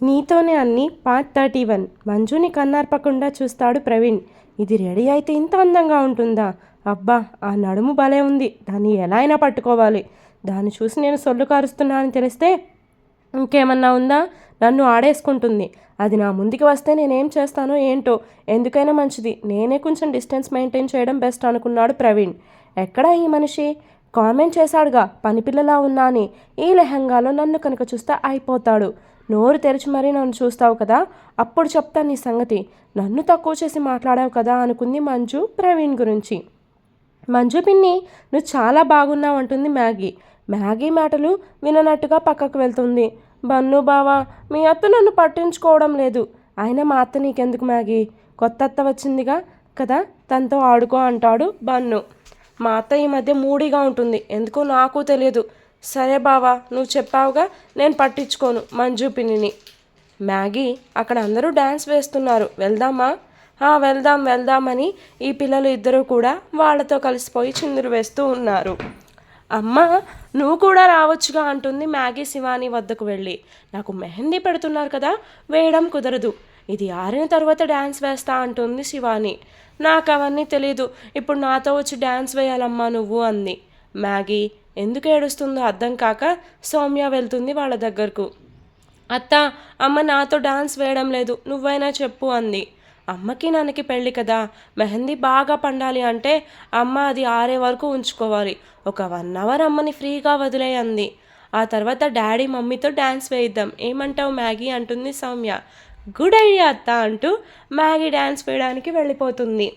నీతోనే అన్ని పార్ట్ 31. మంజుని కన్నార్పకుండా చూస్తాడు ప్రవీణ్. ఇది రెడీ అయితే ఇంత అందంగా ఉంటుందా? అబ్బా, ఆ నడుము భలే ఉంది. దాన్ని ఎలా అయినా పట్టుకోవాలి. దాన్ని చూసి నేను సొల్లు కారుస్తున్నా అని తెలిస్తే ఇంకేమన్నా ఉందా? నన్ను ఆడేసుకుంటుంది. అది నా ముందుకి వస్తే నేనేం చేస్తానో ఏంటో. ఎందుకైనా మంచిది నేనే కొంచెం డిస్టెన్స్ మెయింటైన్ చేయడం బెస్ట్ అనుకున్నాడు ప్రవీణ్. ఎక్కడా ఈ మనిషి? కామెంట్ చేశాడుగా పనిపిల్లలా ఉన్నా అని. ఈ లెహంగాలో నన్ను కనుక చూస్తే అయిపోతాడు. నోరు తెరిచి మరీ నన్ను చూస్తావు కదా, అప్పుడు చెప్తాను నీ సంగతి. నన్ను తక్కువ చేసి మాట్లాడావు కదా అనుకుంది మంజు ప్రవీణ్ గురించి. మంజు పిన్ని, నువ్వు చాలా బాగున్నావు అంటుంది మ్యాగీ. మ్యాగీ మాటలు విననట్టుగా పక్కకు వెళ్తుంది. బన్ను బావా, మీ అత్త నన్ను పట్టించుకోవడం లేదు. అయినా మా అత్త నీకెందుకు మ్యాగీ? కొత్త అత్త వచ్చిందిగా కదా, తనతో ఆడుకో అంటాడు బన్ను. మా అత్త ఈ మధ్య మూడీగా ఉంటుంది, ఎందుకో నాకు తెలియదు. సరే బావా, నువ్వు చెప్పావుగా, నేను పట్టించుకోను మంజు పిన్నిని. మ్యాగీ, అక్కడ అందరూ డ్యాన్స్ వేస్తున్నారు, వెళ్దామా? వెళ్దాం వెళ్దామని ఈ పిల్లలు ఇద్దరూ కూడా వాళ్ళతో కలిసిపోయి చిందులు వేస్తూ ఉన్నారు. అమ్మా, నువ్వు కూడా రావచ్చుగా అంటుంది మ్యాగీ శివాని వద్దకు వెళ్ళి. నాకు మెహందీ పెడుతున్నారు కదా, వేయడం కుదరదు. ఇది ఆరిన తర్వాత డ్యాన్స్ వేస్తా అంటుంది శివాని. నాకు అవన్నీ తెలీదు, ఇప్పుడు నాతో వచ్చి డ్యాన్స్ వేయాలమ్మా నువ్వు అంది. మ్యాగీ ఎందుకు ఏడుస్తుందో అర్థం కాక సౌమ్య వెళ్తుంది వాళ్ళ దగ్గరకు. అత్త, అమ్మ నాతో డాన్స్ వేయడం లేదు, నువ్వైనా చెప్పు అంది. అమ్మకి నాన్నకి పెళ్ళి కదా, మెహందీ బాగా పండాలి అంటే అమ్మ అది ఆరే వరకు ఉంచుకోవాలి. ఒక 1 అవర్ అమ్మని ఫ్రీగా వదిలే అంది. ఆ తర్వాత డాడీ మమ్మీతో డ్యాన్స్ వేయిద్దాం, ఏమంటావు మ్యాగీ అంటుంది సౌమ్య. గుడ్ ఐడియా అత్త అంటూ మ్యాగీ డ్యాన్స్ వేయడానికి వెళ్ళిపోతుంది.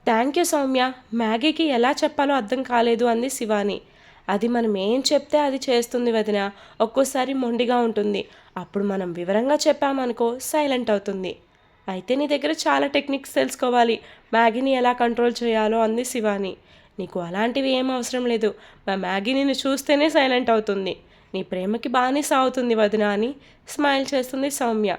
థ్యాంక్ యూ సౌమ్య, మ్యాగీకి ఎలా చెప్పాలో అర్థం కాలేదు అంది శివాని. అది మనం ఏం చెప్తే అది చేస్తుంది వదిన, ఒక్కోసారి మొండిగా ఉంటుంది. అప్పుడు మనం వివరంగా చెప్పామనుకో సైలెంట్ అవుతుంది. అయితే నీ దగ్గర చాలా టెక్నిక్స్ తెలుసుకోవాలి, మ్యాగీని ఎలా కంట్రోల్ చేయాలో అంది శివాని. నీకు అలాంటివి ఏం అవసరం లేదు, మా మ్యాగీ నిన్ను చూస్తేనే సైలెంట్ అవుతుంది. నీ ప్రేమకి బానిస అవుతుంది వదిన అని స్మైల్ చేస్తుంది సౌమ్య.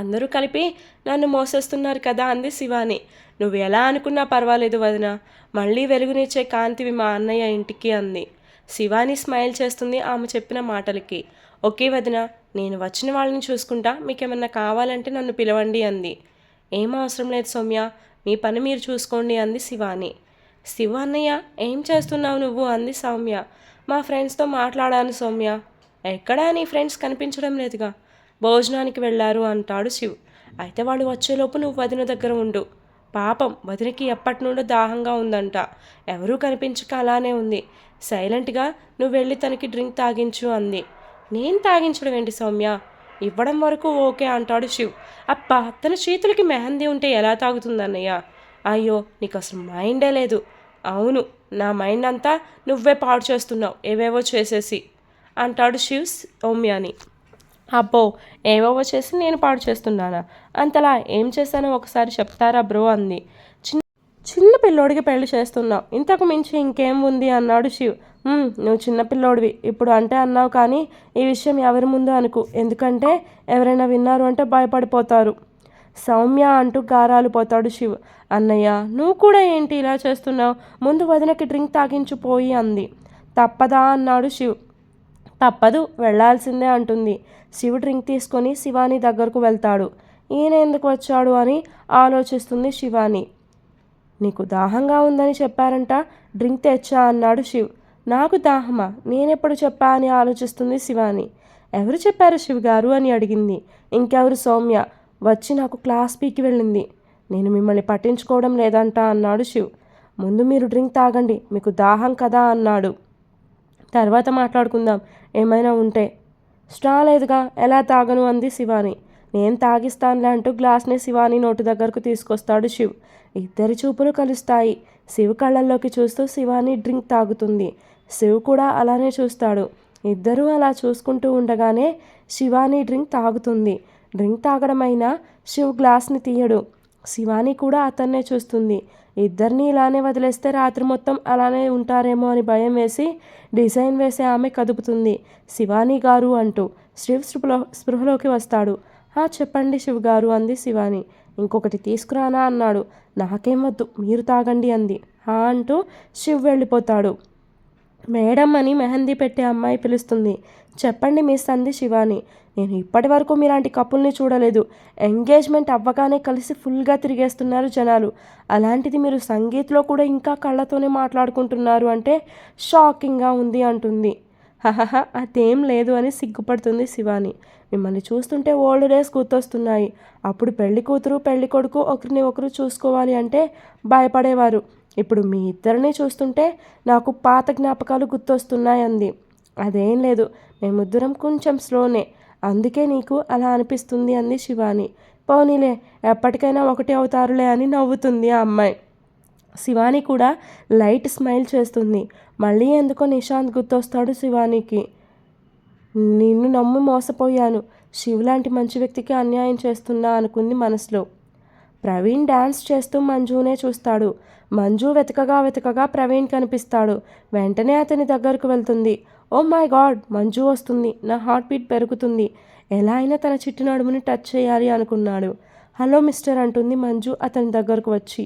అందరూ కలిపి నన్ను మోసేస్తున్నారు కదా అంది శివాని. నువ్వు ఎలా అనుకున్నా పర్వాలేదు వదిన, మళ్ళీ వెలుగునిచ్చే కాంతివి మా అన్నయ్య ఇంటికి అంది. శివాని స్మైల్ చేస్తుంది ఆమె చెప్పిన మాటలకి. ఓకే వదిన, నేను వచ్చిన వాళ్ళని చూసుకుంటా, మీకేమన్నా కావాలంటే నన్ను పిలవండి అంది. ఏం అవసరం లేదు సౌమ్య, మీ పని మీరు చూసుకోండి అంది శివాని. శివ అన్నయ్య, ఏం చేస్తున్నావు నువ్వు అంది సౌమ్య. మా ఫ్రెండ్స్తో మాట్లాడాను సౌమ్య. ఎక్కడా నీ ఫ్రెండ్స్ కనిపించడం లేదుగా. భోజనానికి వెళ్ళారు అంటాడు శివ్. అయితే వాళ్ళు వచ్చేలోపు నువ్వు వదిన దగ్గర ఉండు. పాపం వదినకి ఎప్పటి నుండో దాహంగా ఉందంట, ఎవరూ కనిపించక అలానే ఉంది. సైలెంట్గా నువ్వు వెళ్ళి తనకి డ్రింక్ తాగించు అంది. నేను తాగించడం ఏంటి సౌమ్య, ఇవ్వడం వరకు ఓకే అంటాడు శివ్. అప్ప, తన చేతులకి మెహందీ ఉంటే ఎలా తాగుతుందన్నయ్య? అయ్యో, నీకు అసలు మైండే లేదు. అవును, నా మైండ్ అంతా నువ్వే పాడు చేస్తున్నావు ఏవేవో చేసేసి అంటాడు శివ్ సౌమ్యాని. అబ్బో, ఏవేవో చేసి నేను పాడు చేస్తున్నానా? అంతలా ఏం చేశానో ఒకసారి చెప్తారా బ్రో అంది. చిన్న పిల్లోడికి పెళ్లి చేస్తున్నావు, ఇంతకు మించి ఇంకేం ఉంది అన్నాడు శివ్. నువ్వు చిన్నపిల్లోడివి ఇప్పుడు అంటే అన్నావు, కానీ ఈ విషయం ఎవరి ముందు అనుకు, ఎందుకంటే ఎవరైనా విన్నారు అంటే భయపడిపోతారు సౌమ్య అంటూ గారాలు పోతాడు శివ్. అన్నయ్య, నువ్వు కూడా ఏంటి ఇలా చేస్తున్నావు? ముందు వదినకి డ్రింక్ తాగించుపోయి అంది. తప్పదా అన్నాడు శివ్. తప్పదు, వెళ్లాల్సిందే అంటుంది. శివ్ డ్రింక్ తీసుకొని శివాని దగ్గరకు వెళ్తాడు. ఈయన ఎందుకు వచ్చాడు అని ఆలోచిస్తుంది శివాని. నీకు దాహంగా ఉందని చెప్పారంట, డ్రింక్ తెచ్చా అన్నాడు శివ్. నాకు దాహమా? నేనెప్పుడు చెప్పా అని ఆలోచిస్తుంది శివాని. ఎవరు చెప్పారు శివ్ గారు అని అడిగింది. ఇంకెవరు, సౌమ్య వచ్చి నాకు క్లాస్ పీకి వెళ్ళింది. నేను మిమ్మల్ని పట్టించుకోవడం లేదంట అన్నాడు శివ్. ముందు మీరు డ్రింక్ తాగండి, మీకు దాహం కదా అన్నాడు. తర్వాత మాట్లాడుకుందాం ఏమైనా ఉంటే. స్ట్రా లేదుగా, ఎలా తాగను అంది శివాని. నేను తాగిస్తానులే అంటూ గ్లాస్ని శివాని నోటి దగ్గరకు తీసుకొస్తాడు శివ్. ఇద్దరి చూపులు కలుస్తాయి. శివ్ కళ్ళల్లోకి చూస్తూ శివాని డ్రింక్ తాగుతుంది. శివ్ కూడా అలానే చూస్తాడు. ఇద్దరూ అలా చూసుకుంటూ ఉండగానే శివాని డ్రింక్ తాగుతుంది. డ్రింక్ తాగడమైనా శివ్ గ్లాస్ని తీయడు. శివాని కూడా అతన్నే చూస్తుంది. ఇద్దరిని ఇలానే వదిలేస్తే రాత్రి మొత్తం అలానే ఉంటారేమో అని భయం వేసి డిజైన్ వేసే ఆమె కదుపుతుంది. శివాని గారు అంటూ శివ్ స్పృహలోకి వస్తాడు. చెప్పండి శివ్ గారు అంది శివాని. ఇంకొకటి తీసుకురానా అన్నాడు. నాకేం వద్దు, మీరు తాగండి అంది. అంటూ శివ్ వెళ్ళిపోతాడు. మేడం అని మెహందీ పెట్టే అమ్మాయి పిలుస్తుంది. చెప్పండి మిస్ అంది శివాని. నేను ఇప్పటి వరకు మీలాంటి కపుల్ని చూడలేదు. ఎంగేజ్మెంట్ అవ్వగానే కలిసి ఫుల్గా తిరిగేస్తున్నారు జనాలు. అలాంటిది మీరు సంగీత్లో కూడా ఇంకా కళ్ళతోనే మాట్లాడుకుంటున్నారు అంటే షాకింగ్గా ఉంది అంటుంది. హహహ అదేం లేదు అని సిగ్గుపడుతుంది శివాని. మిమ్మల్ని చూస్తుంటే ఓల్డ్ డేస్ గుర్తొస్తున్నాయి. అప్పుడు పెళ్లి కూతురు పెళ్లి కొడుకు ఒకరిని ఒకరు చూసుకోవాలి అంటే భయపడేవారు. ఇప్పుడు మీ ఇద్దరిని చూస్తుంటే నాకు పాత జ్ఞాపకాలు గుర్తొస్తున్నాయి అంది. అదేం లేదు, మేమిద్దరం కొంచెం స్లోనే, అందుకే నీకు అలా అనిపిస్తుంది అంది శివాని. పోనీలే, ఎప్పటికైనా ఒకటి అవుతారులే అని నవ్వుతుంది ఆ అమ్మాయి. శివాని కూడా లైట్ స్మైల్ చేస్తుంది. మళ్ళీ ఎందుకో నిశాంత్ గుర్తొస్తాడు శివానికి. నిన్ను నమ్మి మోసపోయాను, శివ్ లాంటి మంచి వ్యక్తికి అన్యాయం చేస్తున్నా అనుకుంది మనసులో. ప్రవీణ్ డ్యాన్స్ చేస్తూ మంజునే చూస్తాడు. మంజు వెతకగా ప్రవీణ్ కనిపిస్తాడు. వెంటనే అతని దగ్గరకు వెళ్తుంది. ఓ మై గాడ్, మంజు వస్తుంది. నా హార్ట్ బీట్ పెరుగుతుంది. ఎలా అయినా తన చిట్టు నడుముని టచ్ చేయాలి అనుకున్నాడు. హలో మిస్టర్ అంటుంది మంజు అతని దగ్గరకు వచ్చి.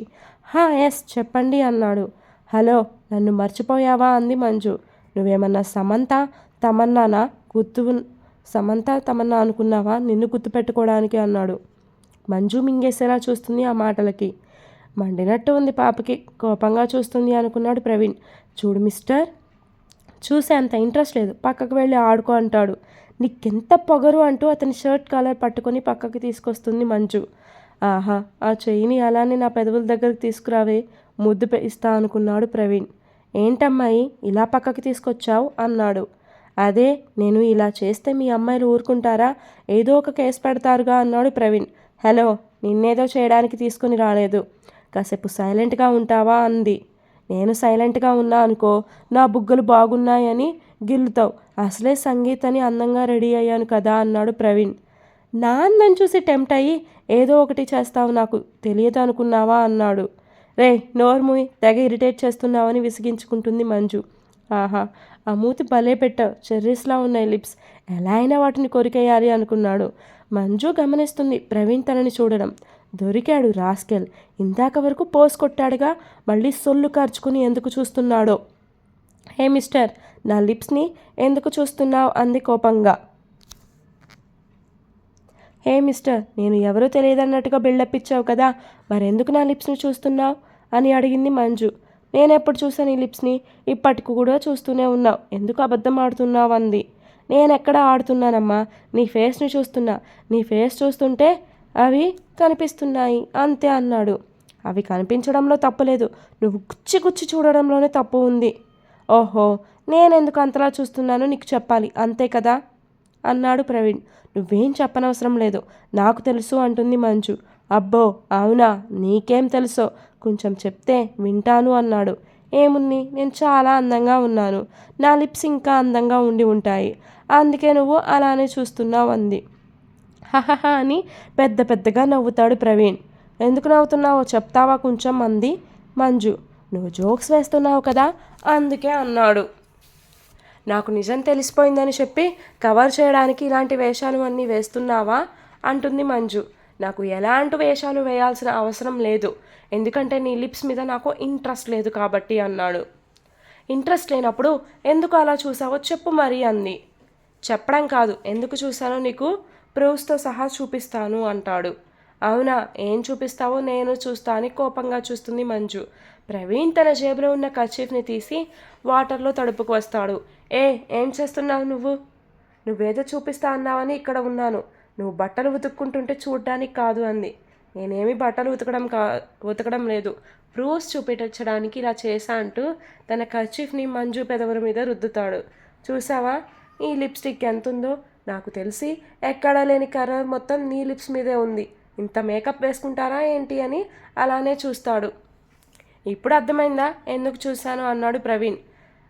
ఎస్ చెప్పండి అన్నాడు. హలో, నన్ను మర్చిపోయావా అంది మంజు. నువ్వేమన్నా తమన్నానా గుర్తు తమన్నా అనుకున్నావా నిన్ను గుర్తుపెట్టుకోవడానికి అన్నాడు. మంజు మింగేసేలా చూస్తుంది ఆ మాటలకి. మండినట్టు ఉంది పాపకి, కోపంగా చూస్తుంది అనుకున్నాడు ప్రవీణ్. చూడు మిస్టర్, చూసే అంత ఇంట్రెస్ట్ లేదు, పక్కకు వెళ్ళి ఆడుకో అంటాడు. నీకెంత పొగరు అంటూ అతని షర్ట్ కాలర్ పట్టుకొని పక్కకి తీసుకొస్తుంది మంజు. ఆహా, ఆ చెయ్యిని అలానే నా పెదవుల దగ్గరికి తీసుకురావే, ముద్దు ఇస్తా అనుకున్నాడు ప్రవీణ్. ఏంటమ్మాయి ఇలా పక్కకి తీసుకొచ్చావు అన్నాడు. అదే, నేను ఇలా చేస్తే మీ అమ్మాయిలు ఊరుకుంటారా, ఏదో ఒక కేసు పెడతారుగా అన్నాడు ప్రవీణ్. హలో, నిన్నేదో చేయడానికి తీసుకుని రాలేదు, కాసేపు సైలెంట్గా ఉంటావా అంది. నేను సైలెంట్గా ఉన్నా అనుకో, నా బుగ్గలు బాగున్నాయని గిల్లుతావు. అసలే సంగీత్ అని అందంగా రెడీ అయ్యాను కదా అన్నాడు ప్రవీణ్. నా అందం చూసి టెంప్ట్ అయ్యి ఏదో ఒకటి చేస్తావు, నాకు తెలియదు అనుకున్నావా అన్నాడు. రే నోర్ముయ్, తెగ ఇరిటేట్ చేస్తున్నావని విసిగించుకుంటుంది మంజు. ఆహా, ఆ మూతి భలే పెట్టావు, చెర్రీస్లా ఉన్నాయి లిప్స్, ఎలా అయినా వాటిని కొరికేయాలి అనుకున్నాడు. మంజు గమనిస్తుంది ప్రవీణ్ తనని చూడడం. దొరికాడు రాస్కెల్, ఇందాక వరకు పోస్ కొట్టాడుగా, మళ్ళీ సొల్లు కార్చుకుని ఎందుకు చూస్తున్నాడో. హే మిస్టర్, నా లిప్స్ని ఎందుకు చూస్తున్నావు అంది కోపంగా. హే మిస్టర్, నేను ఎవరో తెలియదన్నట్టుగా బిల్డప్ ఇచ్చావు కదా, మరెందుకు నా లిప్స్ని చూస్తున్నావు అని అడిగింది మంజు. నేనెప్పుడు చూసాను ఈ లిప్స్ని, ఇప్పటికి కూడా చూస్తూనే ఉన్నావు, ఎందుకు అబద్ధం ఆడుతున్నావు అంది. నేనెక్కడ ఆడుతున్నానమ్మా, నీ ఫేస్ని చూస్తున్నా, నీ ఫేస్ చూస్తుంటే అవి కనిపిస్తున్నాయి అంతే అన్నాడు. అవి కనిపించడంలో తప్పులేదు, నువ్వు గుచ్చి గుచ్చి చూడడంలోనే తప్పు ఉంది. ఓహో, నేనెందుకు అంతలా చూస్తున్నానో నీకు చెప్పాలి అంతే కదా అన్నాడు ప్రవీణ్. నువ్వేం చెప్పనవసరం లేదు, నాకు తెలుసు అంటుంది మంజు. అబ్బో అవునా, నీకేం తెలుసో, కొంచెం చెప్తే వింటాను అన్నాడు. ఏముంది, నేను చాలా అందంగా ఉన్నాను, నా లిప్స్ ఇంకా అందంగా ఉండి ఉంటాయి, అందుకే నువ్వు అలానే చూస్తున్నావు అంది. హహహ అని పెద్ద పెద్దగా నవ్వుతాడు ప్రవీణ్. ఎందుకు నవ్వుతున్నావో చెప్తావా కొంచెం అంది మంజు. నువ్వు జోక్స్ వేస్తున్నావు కదా అందుకే అన్నాడు. నాకు నిజం తెలిసిపోయిందని చెప్పి కవర్ చేయడానికి ఇలాంటి వేషాలు అన్నీ వేస్తున్నావా అంటుంది మంజు. నాకు ఎలాంటి వేషాలు వేయాల్సిన అవసరం లేదు, ఎందుకంటే నీ లిప్స్ మీద నాకు ఇంట్రెస్ట్ లేదు కాబట్టి అన్నాడు. ఇంట్రెస్ట్ లేనప్పుడు ఎందుకు అలా చూసావో చెప్పు మరి అంది. చెప్పడం కాదు, ఎందుకు చూసానో నీకు ప్రూఫ్స్తో సహా చూపిస్తాను అంటాడు. అవునా, ఏం చూపిస్తావో నేను చూస్తా అని కోపంగా చూస్తుంది మంజు. ప్రవీణ్ తన జేబులో ఉన్న కర్చీఫ్ని తీసి వాటర్లో తడుపుకు వస్తాడు. ఏం చేస్తున్నావు నువ్వేదో చూపిస్తా అన్నావని ఇక్కడ ఉన్నాను, నువ్వు బట్టలు ఉతుక్కుంటుంటే చూడ్డానికి కాదు అంది. నేనేమి బట్టలు ఉతకడం లేదు, ప్రూఫ్స్ చూపించడానికి ఇలా చేశా అంటూ తన కర్చీఫ్ని మంజు పెదవుల మీద రుద్దుతాడు. చూసావా ఈ లిప్స్టిక్ ఎంతుందో, నాకు తెలిసి ఎక్కడా లేని కలర్ మొత్తం నీ లిప్స్ మీదే ఉంది, ఇంత మేకప్ వేసుకుంటారా ఏంటి అని అలానే చూస్తాడు. ఇప్పుడు అర్థమైందా ఎందుకు చూశాను అన్నాడు ప్రవీణ్.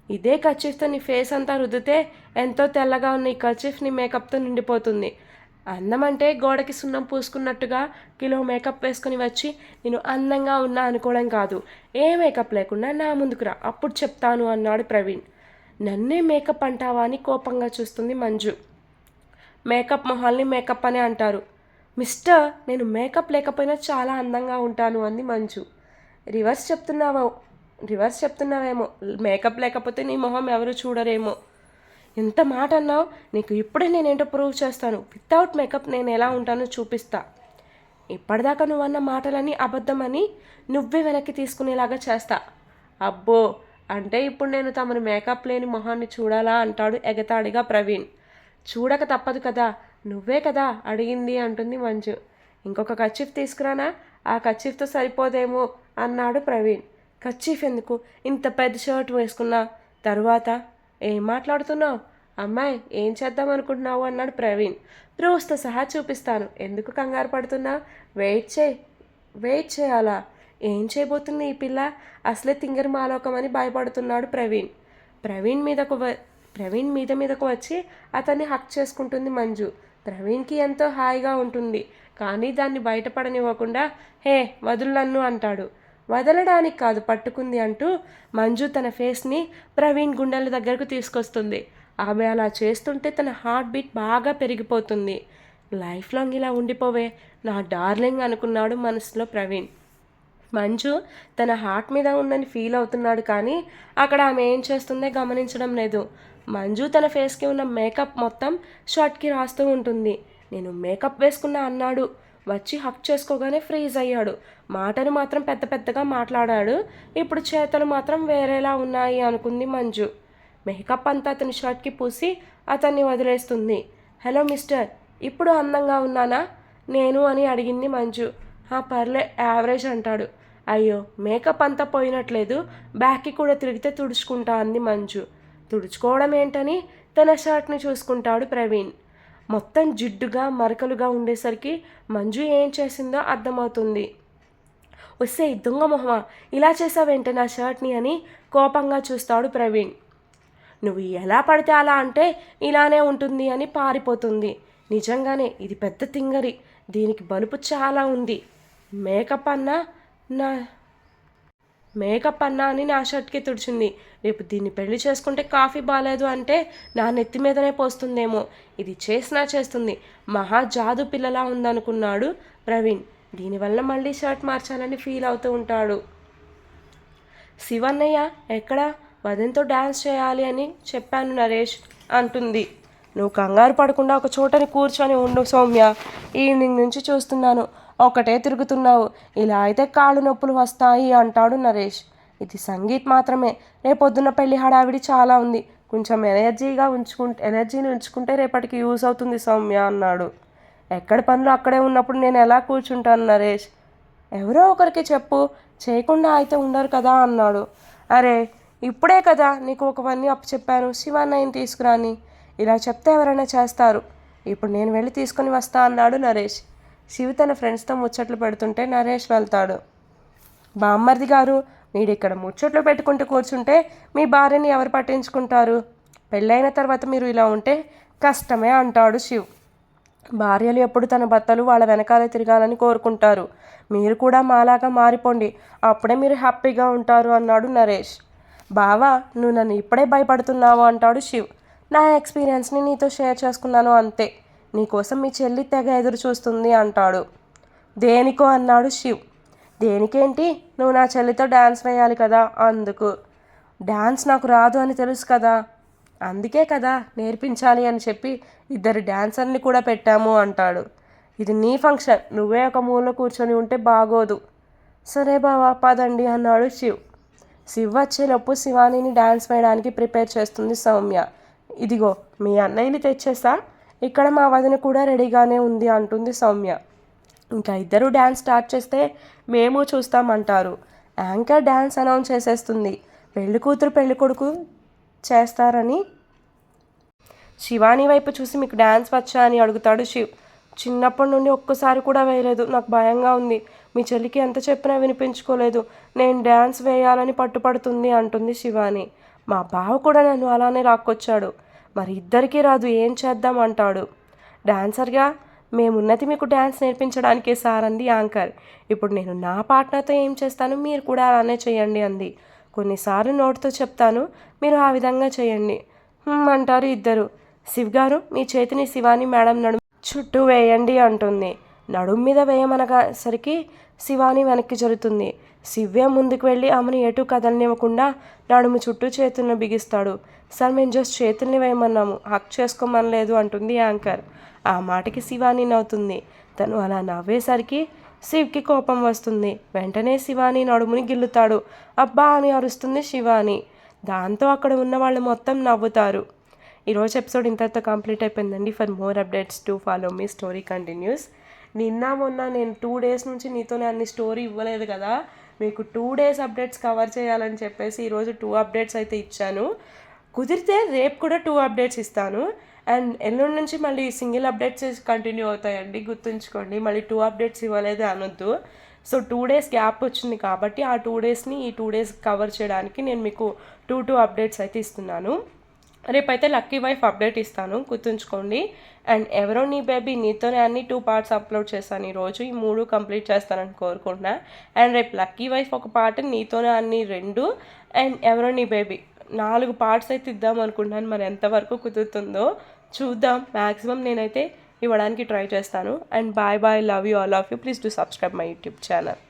ఇదే కర్చీఫ్తో నీ ఫేస్ అంతా రుద్దితే ఎంతో తెల్లగా ఉన్న ఈ కర్చీఫ్ నీ మేకప్తో నిండిపోతుంది. అందమంటే గోడకి సున్నం పూసుకున్నట్టుగా కిలో మేకప్ వేసుకుని వచ్చి నేను అందంగా ఉన్నా అనుకోవడం కాదు, ఏ మేకప్ లేకుండా నా ముందుకు రా, అప్పుడు చెప్తాను అన్నాడు ప్రవీణ్. నన్నే మేకప్ అంటావా అని కోపంగా చూస్తుంది మంజు. మేకప్ మొహాల్ని మేకప్ అనే అంటారు మిస్టర్, నేను మేకప్ లేకపోయినా చాలా అందంగా ఉంటాను అంది మంజు. రివర్స్ చెప్తున్నావా రివర్స్ చెప్తున్నావేమో, మేకప్ లేకపోతే నీ మొహం ఎవరు చూడరేమో. ఎంత మాట అన్నావు, నీకు ఇప్పుడే నేనేంటో ప్రూవ్ చేస్తాను. వితౌట్ మేకప్ నేను ఎలా ఉంటానో చూపిస్తా. ఇప్పటిదాకా నువ్వన్న మాటలని అబద్ధమని నువ్వే వెనక్కి తీసుకునేలాగా చేస్తా. అబ్బో, అంటే ఇప్పుడు నేను తమను మేకప్ లేని మొహాన్ని చూడాలా అంటాడు ఎగతాళిగా ప్రవీణ్. చూడక తప్పదు కదా, నువ్వే కదా అడిగింది అంటుంది మంజు. ఇంకొక కర్చీఫ్ తీసుకురానా, ఆ కర్చీఫ్తో సరిపోదేమో అన్నాడు ప్రవీణ్. కర్చీఫ్ ఎందుకు, ఇంత పెద్ద షర్ట్ వేసుకున్నా? తరువాత ఏం మాట్లాడుతున్నావు అమ్మాయి, ఏం చేద్దాం అనుకుంటున్నావు అన్నాడు ప్రవీణ్. ప్రూఫ్స్తో సహా చూపిస్తాను, ఎందుకు కంగారు పడుతున్నావు? వెయిట్ చేయాలా? ఏం చేయబోతుంది ఈ పిల్ల? అసలే తింగరి మాలోకం అని భయపడుతున్నాడు ప్రవీణ్. ప్రవీణ్ మీదకు వచ్చి అతన్ని హక్ చేసుకుంటుంది మంజు. ప్రవీణ్కి ఎంతో హాయిగా ఉంటుంది, కానీ దాన్ని బయటపడనివ్వకుండా హే వదులు నన్ను అంటాడు. వదలడానికి కాదు, పట్టుకుంది అంటూ మంజు తన ఫేస్ని ప్రవీణ్ గుండెల దగ్గరకు తీసుకొస్తుంది. ఆమె అలా చేస్తుంటే తన హార్ట్ బీట్ బాగా పెరిగిపోతుంది. లైఫ్ లాంగ్ ఇలా ఉండిపోవే నా డార్లింగ్ అనుకున్నాడు మనసులో ప్రవీణ్. మంజు తన హార్ట్ మీద ఉందని ఫీల్ అవుతున్నాడు, కానీ అక్కడ ఆమె ఏం చేస్తుందో గమనించడం లేదు. మంజు తన ఫేస్కి ఉన్న మేకప్ మొత్తం షర్ట్కి రాస్తూ ఉంటుంది. నేను మేకప్ వేసుకున్నా అన్నాడు. వచ్చి హక్ చేసుకోగానే ఫ్రీజ్ అయ్యాడు. మాటలు మాత్రం పెద్ద పెద్దగా మాట్లాడాడు. ఇప్పుడు చేతలు మాత్రం వేరేలా ఉన్నాయి అనుకుంది మంజు. మేకప్ అంతా అతని షర్ట్కి పూసి అతన్ని వదిలేస్తుంది. హలో మిస్టర్, ఇప్పుడు అందంగా ఉన్నానా నేను అని అడిగింది మంజు. పర్లే, యావరేజ్ అంటాడు. అయ్యో, మేకప్ అంతా పోయినట్లేదు, బ్యాక్కి కూడా తిరిగితే తుడుచుకుంటా అంది మంజు. తుడుచుకోవడం ఏంటని తన షర్ట్ని చూసుకుంటాడు ప్రవీణ్. మొత్తం జిడ్డుగా మరకలుగా ఉండేసరికి మంజు ఏం చేసిందో అర్థమవుతుంది. వస్తే దొంగ మొహమా, ఇలా చేసావేంటే నా షర్ట్ని అని కోపంగా చూస్తాడు ప్రవీణ్. నువ్వు ఎలా పడితే అలా అంటే ఇలానే ఉంటుంది అని పారిపోతుంది. నిజంగానే ఇది పెద్ద తింగరి, దీనికి బలుపు చాలా ఉంది. మేకప్ అన్నా అని నా షర్ట్కి తుడిచింది. రేపు దీన్ని పెళ్లి చేసుకుంటే కాఫీ బాగాలేదు అంటే నా నెత్తి మీదనే పోస్తుందేమో. ఇది చేస్తుంది. మహా జాదు పిల్లలా ఉందనుకున్నాడు ప్రవీణ్. దీనివల్ల మళ్ళీ షర్ట్ మార్చాలని ఫీల్ అవుతూ ఉంటాడు. శివన్నయ్య ఎక్కడా? వదంతో డ్యాన్స్ చేయాలి అని చెప్పాను నరేష్ అంటుంది. నువ్వు కంగారు పడకుండా ఒక చోటని కూర్చొని ఉండు సౌమ్య, ఈవినింగ్ నుంచి చూస్తున్నాను ఒకటే తిరుగుతున్నావు, ఇలా అయితే కాళ్ళు నొప్పులు వస్తాయి అంటాడు నరేష్. ఇది సంగీత్ మాత్రమే, రేపొద్దున పెళ్లి హడావిడి చాలా ఉంది, కొంచెం ఎనర్జీని ఉంచుకుంటే రేపటికి యూజ్ అవుతుంది సౌమ్య అన్నాడు. ఎక్కడి పనులు అక్కడే ఉన్నప్పుడు నేను ఎలా కూర్చుంటాను నరేష్? ఎవరో ఒకరికి చెప్పు, చేయకుండా అయితే ఉండరు కదా అన్నాడు. అరే ఇప్పుడే కదా నీకు ఒక పని చెప్పాను, శివాన్నయ్యని తీసుకురాని. ఇలా చెప్తే ఎవరైనా చేస్తారు. ఇప్పుడు నేను వెళ్ళి తీసుకొని వస్తా అన్నాడు నరేష్. శివ తన ఫ్రెండ్స్తో ముచ్చట్లు పెడుతుంటే నరేష్ వెళ్తాడు. బామ్మర్ది గారు, మీరు ఇక్కడ ముచ్చట్లు పెట్టుకుంటూ కూర్చుంటే మీ భార్యని ఎవరు పట్టించుకుంటారు? పెళ్ళైన తర్వాత మీరు ఇలా ఉంటే కష్టమే అంటాడు శివ్. భార్యలు ఎప్పుడు తన భర్తలు వాళ్ళ వెనకాలే తిరగాలని కోరుకుంటారు. మీరు కూడా మాలాగా మారిపోండి, అప్పుడే మీరు హ్యాపీగా ఉంటారు అన్నాడు నరేష్. బావా, నువ్వు నన్ను ఇప్పుడే భయపడుతున్నావు అంటాడు శివ్. నా ఎక్స్పీరియన్స్ని నీతో షేర్ చేసుకున్నాను అంతే, నీకోసం మీ చెల్లి తెగ ఎదురు చూస్తుంది అంటాడు. దేనికో అన్నాడు శివ్. దేనికేంటి, నువ్వు నా చెల్లితో డ్యాన్స్ వేయాలి కదా, అందుకు. డ్యాన్స్ నాకు రాదు అని తెలుసు కదా, అందుకే కదా నేర్పించాలి అని చెప్పి ఇద్దరు డ్యాన్సర్ని కూడా పెట్టాము అంటాడు. ఇది నీ ఫంక్షన్, నువ్వే ఒక మూలలో కూర్చొని ఉంటే బాగోదు. సరే బావా పదండి అన్నాడు శివ్. శివ్ వచ్చేలోపు శివానీని డ్యాన్స్ వేయడానికి ప్రిపేర్ చేస్తుంది సౌమ్య. ఇదిగో మీ అన్నయ్యని తెచ్చేసా, ఇక్కడ మా వదిన కూడా రెడీగానే ఉంది అంటుంది సౌమ్య. ఇంకా ఇద్దరు డ్యాన్స్ స్టార్ట్ చేస్తే మేము చూస్తామంటారు. యాంకర్ డ్యాన్స్ అనౌన్స్ చేసేస్తుంది. పెళ్లి కూతురు పెళ్లి కొడుకు చేస్తారని. శివాని వైపు చూసి మీకు డ్యాన్స్ వచ్చా అని అడుగుతాడు శివ్. చిన్నప్పటి నుండి ఒక్కసారి కూడా వేయలేదు, నాకు భయంగా ఉంది, మీ చెల్లికి ఎంత చెప్పినా వినిపించుకోలేదు, నేను డ్యాన్స్ వేయాలని పట్టుపడుతుంది అంటుంది శివాని. మా బావ కూడా నన్ను అలానే రాక్కొచ్చాడు, మరి ఇద్దరికీ రాదు, ఏం చేద్దాం అంటాడు. డాన్సర్గా మేమున్నది మీకు డ్యాన్స్ నేర్పించడానికే సార్ అంది యాంకర్. ఇప్పుడు నేను నా పార్ట్నర్తో ఏం చేస్తాను, మీరు కూడా అలానే చేయండి అంది. కొన్నిసార్లు నోటితో చెప్తాను, మీరు ఆ విధంగా చేయండి అంటారు ఇద్దరు. శివ్ గారు, మీ చేతిని శివాని మేడం నడుము చుట్టూ వేయండి అంటుంది. నడుము మీద వేయమనగా సరికి శివాని వెనక్కి జరుగుతుంది. శివ్య ముందుకు వెళ్ళి ఆమెను ఎటు కదలనివ్వకుండా నడుము చుట్టూ చేతులను బిగిస్తాడు. సార్ మేము జస్ట్ చేతుల్ని వేయమన్నాము, హక్ చేసుకోమనలేదు అంటుంది యాంకర్. ఆ మాటకి శివాని నవ్వుతుంది. తను అలా నవ్వేసరికి శివ్కి కోపం వస్తుంది. వెంటనే శివాని నడుముని గిల్లుతాడు. అబ్బా అని అరుస్తుంది శివాని. దాంతో అక్కడ ఉన్న వాళ్ళు మొత్తం నవ్వుతారు. ఈరోజు ఎపిసోడ్ ఇంతటితో కంప్లీట్ అయిపోయిందండి. For more updates to follow me story continuous. నిన్న మొన్న నేను 2 days నుంచి నీతోనే అన్ని స్టోరీ ఇవ్వలేదు కదా, మీకు 2 days అప్డేట్స్ కవర్ చేయాలని చెప్పేసి ఈరోజు 2 అప్డేట్స్ అయితే ఇచ్చాను. కుదిరితే రేపు కూడా 2 అప్డేట్స్ ఇస్తాను. అండ్ ఎల్లుండి నుంచి మళ్ళీ సింగిల్ అప్డేట్స్ కంటిన్యూ అవుతాయండి, గుర్తుంచుకోండి. మళ్ళీ 2 అప్డేట్స్ ఇవ్వలేదు అనొద్దు. సో 2 days గ్యాప్ వచ్చింది కాబట్టి ఆ 2 daysని ఈ 2 days కవర్ చేయడానికి నేను మీకు 2 అప్డేట్స్ అయితే ఇస్తున్నాను. రేపైతే లక్కీ వైఫ్ అప్డేట్ ఇస్తాను, గుర్తుంచుకోండి. అండ్ ఎవరో నీ బేబీ నీతోనే అన్ని 2 parts అప్లోడ్ చేస్తాను ఈరోజు. ఈ 3 కంప్లీట్ చేస్తానని కోరుకుంటున్నా. అండ్ రేపు లక్కీ వైఫ్ ఒక పార్ట్, నీతోనే అన్ని 2, అండ్ ఎవరో నీ బేబీ 4 parts అయితే ఇద్దాం అనుకుంటున్నాను. మరి ఎంతవరకు కుదురుతుందో చూద్దాం. మ్యాక్సిమం నేనైతే ఇవ్వడానికి ట్రై చేస్తాను. And bye bye, love you, all of you. Please do subscribe my YouTube channel.